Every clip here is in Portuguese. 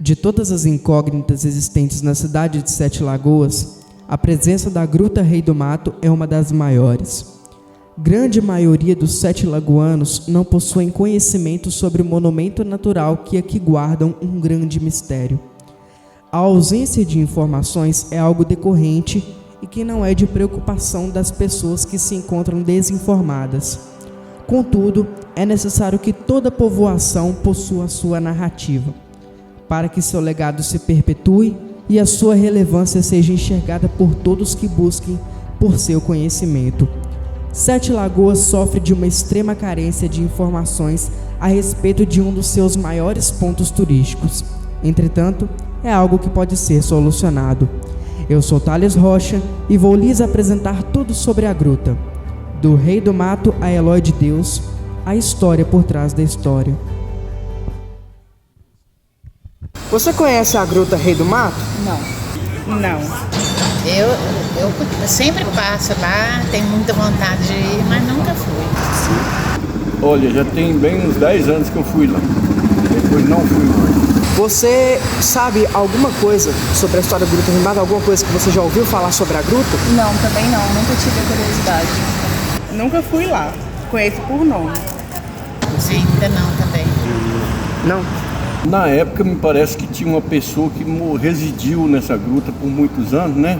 De todas as incógnitas existentes na cidade de Sete Lagoas, a presença da Gruta Rei do Mato é uma das maiores. Grande maioria dos sete lagoanos não possuem conhecimento sobre o monumento natural que aqui guardam um grande mistério. A ausência de informações é algo decorrente e que não é de preocupação das pessoas que se encontram desinformadas. Contudo, é necessário que toda povoação possua sua narrativa, para que seu legado se perpetue e a sua relevância seja enxergada por todos que busquem por seu conhecimento. Sete Lagoas sofre de uma extrema carência de informações a respeito de um dos seus maiores pontos turísticos. Entretanto, é algo que pode ser solucionado. Eu sou Thales Rocha e vou lhes apresentar tudo sobre a gruta. Do Rei do Mato a Eloy de Deus, a história por trás da história. Você conhece a Gruta Rei do Mato? Não. Eu sempre passo lá, tenho muita vontade de ir, mas nunca fui. Olha, já tem bem uns 10 anos que eu fui lá. Depois não fui mais. Você sabe alguma coisa sobre a história da Gruta Rei do Mato? Alguma coisa que você já ouviu falar sobre a gruta? Não, também não. Nunca tive a curiosidade. Nunca fui lá. Conheço por nome. Ainda não também. Não. Na época, me parece que tinha uma pessoa que residiu nessa gruta por muitos anos, né?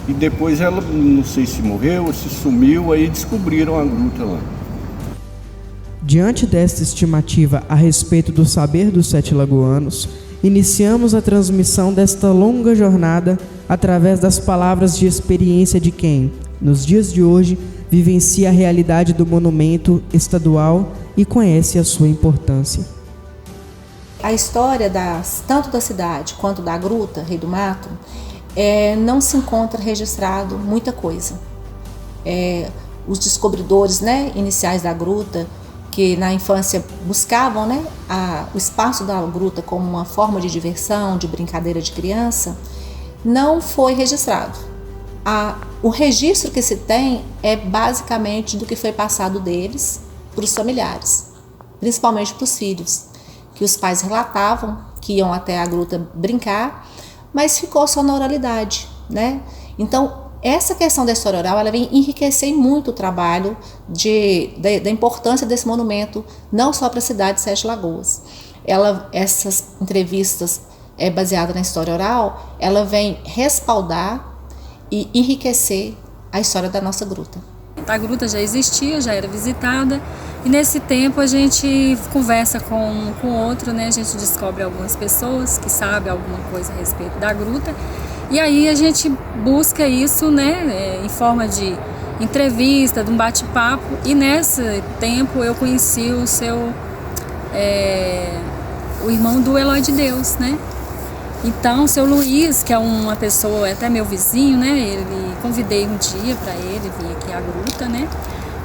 E depois ela, não sei se morreu ou se sumiu, aí descobriram a gruta lá. Diante desta estimativa a respeito do saber dos sete lagoanos, iniciamos a transmissão desta longa jornada através das palavras de experiência de quem, nos dias de hoje, vivencia a realidade do monumento estadual e conhece a sua importância. A história tanto da cidade quanto da Gruta Rei do Mato não se encontra registrado muita coisa. Os descobridores, iniciais da gruta, que na infância buscavam o espaço da gruta como uma forma de diversão, de brincadeira de criança, não foi registrado. O registro que se tem é basicamente do que foi passado deles para os familiares, principalmente para os filhos, que os pais relatavam que iam até a gruta brincar, mas ficou só na oralidade, Então, essa questão da história oral, ela vem enriquecer muito o trabalho da importância desse monumento, não só para a cidade de Sete Lagoas. Essas entrevistas baseadas na história oral, ela vem respaldar e enriquecer a história da nossa gruta. A gruta já existia, já era visitada, e nesse tempo a gente conversa com outro, a gente descobre algumas pessoas que sabem alguma coisa a respeito da gruta, e aí a gente busca isso em forma de entrevista, de um bate-papo, e nesse tempo eu conheci o irmão do Eloy de Deus, Então, o seu Luiz, que é uma pessoa, até meu vizinho, ele convidei um dia para ele vir aqui à gruta,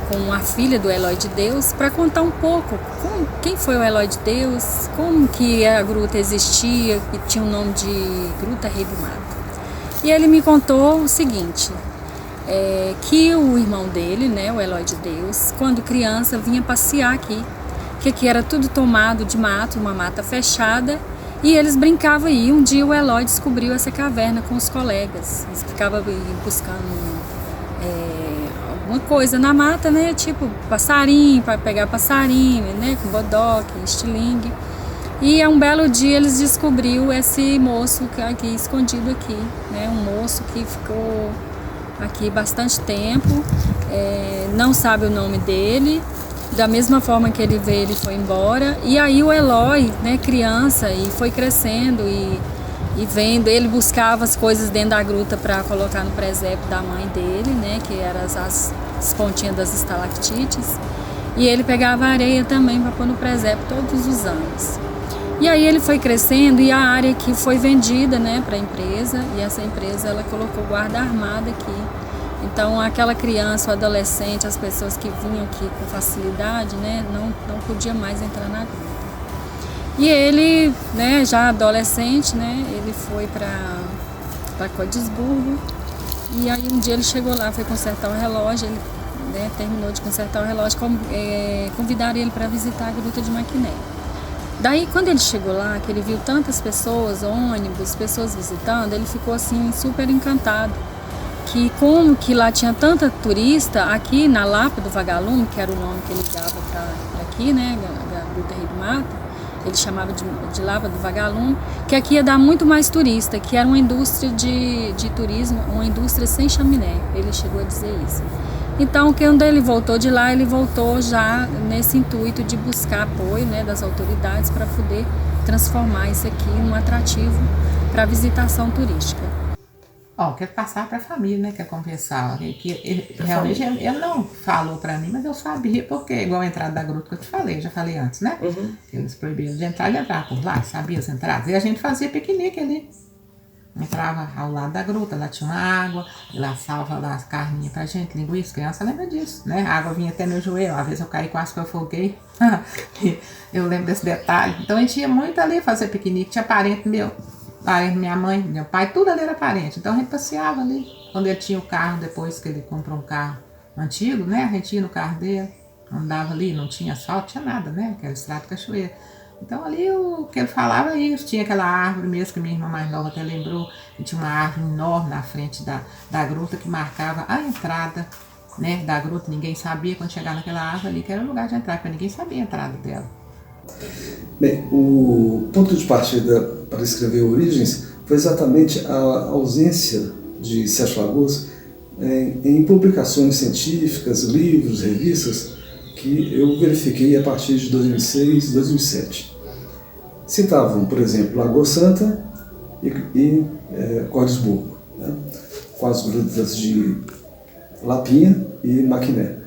com a filha do Eloy de Deus, para contar um pouco quem foi o Eloy de Deus, como que a gruta existia, que tinha o nome de Gruta Rei do Mato. E ele me contou o seguinte, que o irmão dele, o Eloy de Deus, quando criança vinha passear aqui, que aqui era tudo tomado de mato, uma mata fechada, e eles brincavam aí. Um dia o Eloy descobriu essa caverna com os colegas. Eles ficavam buscando alguma coisa na mata, tipo passarinho, para pegar passarinho, com bodoque, estilingue. E um belo dia eles descobriram esse moço aqui, escondido aqui, um moço que ficou aqui bastante tempo, não sabe o nome dele. Da mesma forma que ele veio, ele foi embora. E aí o Eloy, criança, e foi crescendo e vendo. Ele buscava as coisas dentro da gruta para colocar no presépio da mãe dele, que eram as pontinhas das estalactites. E ele pegava areia também para pôr no presépio todos os anos. E aí ele foi crescendo e a área que foi vendida para a empresa. E essa empresa ela colocou guarda armada aqui. Então, aquela criança, o adolescente, as pessoas que vinham aqui com facilidade, não podia mais entrar na gruta. E ele, já adolescente, ele foi para Codisburgo. E aí um dia ele chegou lá, foi consertar o relógio, ele terminou de consertar o relógio, convidaram ele para visitar a Gruta de Maquiné. Daí, quando ele chegou lá, que ele viu tantas pessoas, ônibus, pessoas visitando, ele ficou assim super encantado. Que como que lá tinha tanta turista, aqui na Lapa do Vagalume, que era o nome que ele dava para aqui, né, da Gruta Rei do Mato, ele chamava de Lapa do Vagalume, que aqui ia dar muito mais turista, que era uma indústria de turismo, uma indústria sem chaminé. Ele chegou a dizer isso. Então, quando ele voltou de lá, ele voltou já nesse intuito de buscar apoio, né, das autoridades para poder transformar isso aqui em um atrativo para a visitação turística. Quero passar para a família, né, quer compensar. Realmente ele não falou para mim, mas eu sabia, porque igual a entrada da gruta que eu te falei, já falei antes, né? Eles proibiram de entrar, ele entrava por lá, sabia as entradas. E a gente fazia piquenique ali. Entrava ao lado da gruta, lá tinha uma água, ele assava lá as carninhas pra gente, linguiça, criança lembra disso, né? A água vinha até meu joelho, às vezes eu caí quase que eu afoguei. Eu lembro desse detalhe. Então a gente ia muito ali fazer piquenique, tinha parente meu, parente minha mãe, meu pai, tudo ali era parente. Então a gente passeava ali. Quando ele tinha o carro, depois que ele comprou um carro antigo, né? A gente ia no carro dele, andava ali, não tinha asfalto, tinha nada, né? Aquela estrada de cachoeira. Então ali o que ele falava é isso, tinha aquela árvore mesmo que minha irmã mais nova até lembrou, que tinha uma árvore enorme na frente da gruta que marcava a entrada, né, da gruta. Ninguém sabia quando chegar naquela árvore ali que era o lugar de entrada, porque ninguém sabia a entrada dela. Bem, o ponto de partida para escrever Origens foi exatamente a ausência de Sete Lagoas em publicações científicas, livros, revistas, que eu verifiquei a partir de 2006, 2007. Citavam, por exemplo, Lagoa Santa e Cordesburgo, né, com as grutas de Lapinha e Maquiné.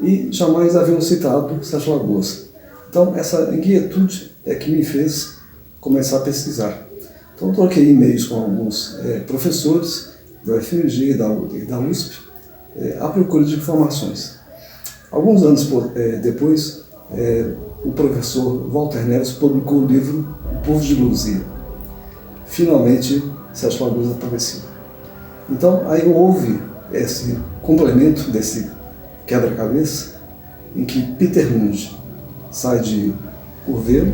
E jamais haviam citado Sete Lagoas. Então, essa inquietude é que me fez começar a pesquisar. Então, eu troquei e-mails com alguns professores da UFMG e da USP à procura de informações. Alguns anos depois, o professor Walter Neves publicou o livro O Povo de Luzia. Finalmente, Sete Lagoas apareceu. Então, aí houve esse complemento desse quebra-cabeça, em que Peter Lund sai de Curvelo,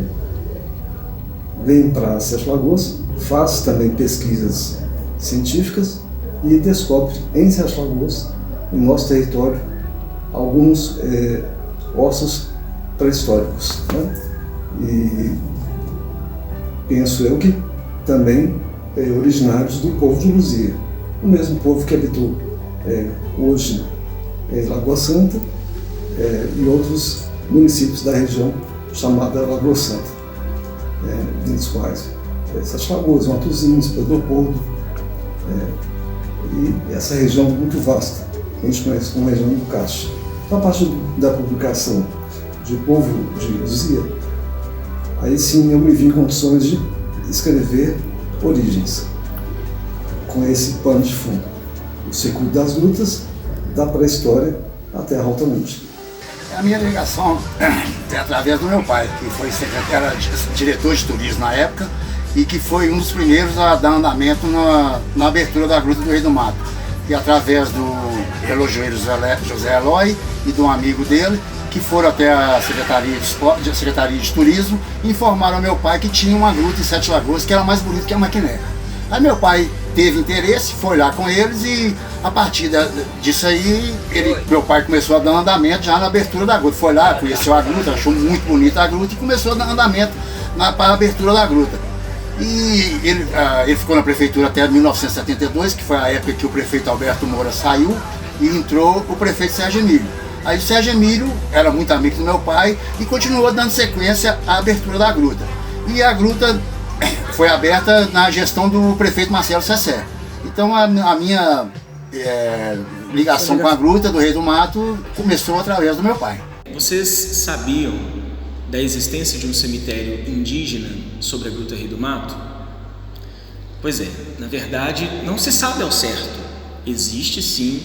vem para Sete Lagoas, faz também pesquisas científicas e descobre em Sete Lagoas, em nosso território, alguns ossos pré-históricos, né? E penso eu que também originários do povo de Luzia, o mesmo povo que habitou hoje Lagoa Santa e outros municípios da região chamada Lagoa Santa, dentre os quais Sete Lagoas, Matozinhos, Pedro Leopoldo, e essa região muito vasta, a gente conhece como região do Caixa. Então, a partir da publicação de O Povo de Luzia, aí sim eu me vi em condições de escrever Origens, com esse pano de fundo, o circuito das lutas, da pré-história até a Rota Lund. A minha ligação é através do meu pai, que foi secretário, diretor de turismo na época, e que foi um dos primeiros a dar andamento na abertura da Gruta do Rei do Mato. E através do relojoeiro José Eloy e de um amigo dele, que foram até a Secretaria de Turismo, e informaram ao meu pai que tinha uma gruta em Sete Lagoas que era mais bonita que a Maquiné. Aí meu pai teve interesse, foi lá com eles e a partir disso aí, meu pai começou a dar andamento já na abertura da gruta. Foi lá, conheceu a gruta, achou muito bonita a gruta e começou a dar andamento para a abertura da gruta. E ele ficou na prefeitura até 1972, que foi a época que o prefeito Alberto Moura saiu e entrou o prefeito Sérgio Emílio. Aí o Sérgio Emílio era muito amigo do meu pai e continuou dando sequência à abertura da gruta. E a gruta foi aberta na gestão do prefeito Marcelo Cessé. Então a minha ligação com a Gruta do Rei do Mato começou através do meu pai. Vocês sabiam da existência de um cemitério indígena sobre a Gruta Rei do Mato? Pois é, na verdade não se sabe ao certo. Existe sim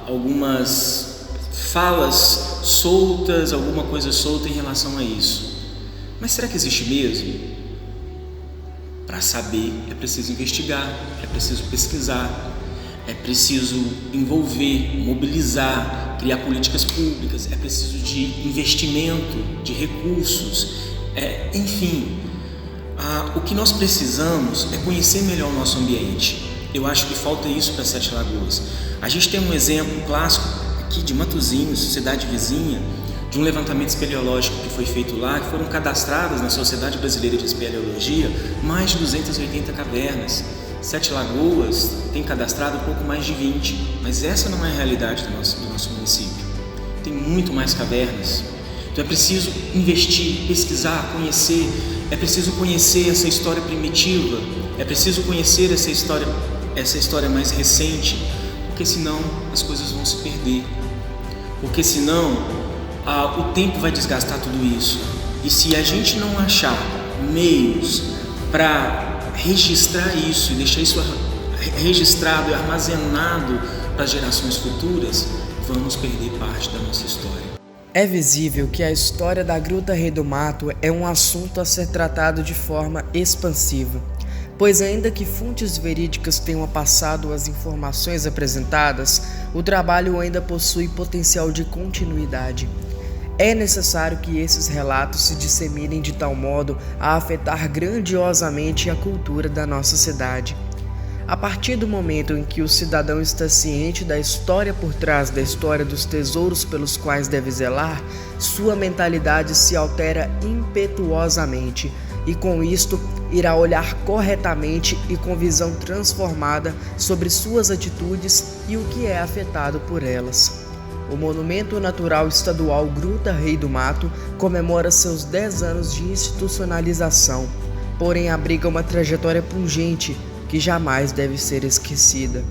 algumas falas soltas, alguma coisa solta em relação a isso. Mas será que existe mesmo? Para saber é preciso investigar, é preciso pesquisar, é preciso envolver, mobilizar, criar políticas públicas, é preciso de investimento, de recursos, Enfim, o que nós precisamos é conhecer melhor o nosso ambiente. Eu acho que falta isso para Sete Lagoas. A gente tem um exemplo clássico aqui de Matosinhos, cidade vizinha, de um levantamento espeleológico que foi feito lá, que foram cadastradas na Sociedade Brasileira de Espeleologia mais de 280 cavernas. Sete Lagoas tem cadastrado um pouco mais de 20, mas essa não é a realidade do nosso município. Tem muito mais cavernas. Então é preciso investir, pesquisar, conhecer. É preciso conhecer essa história primitiva. É preciso conhecer essa história mais recente, porque senão as coisas vão se perder. Porque senão o tempo vai desgastar tudo isso. E se a gente não achar meios para registrar isso e deixar isso registrado e armazenado para gerações futuras, vamos perder parte da nossa história. É visível que a história da Gruta Rei do Mato é um assunto a ser tratado de forma expansiva, pois ainda que fontes verídicas tenham passado as informações apresentadas, o trabalho ainda possui potencial de continuidade. É necessário que esses relatos se disseminem de tal modo a afetar grandiosamente a cultura da nossa cidade. A partir do momento em que o cidadão está ciente da história por trás da história dos tesouros pelos quais deve zelar, sua mentalidade se altera impetuosamente e com isto irá olhar corretamente e com visão transformada sobre suas atitudes e o que é afetado por elas. O Monumento Natural Estadual Gruta Rei do Mato comemora seus 10 anos de institucionalização, porém abriga uma trajetória pungente que jamais deve ser esquecida.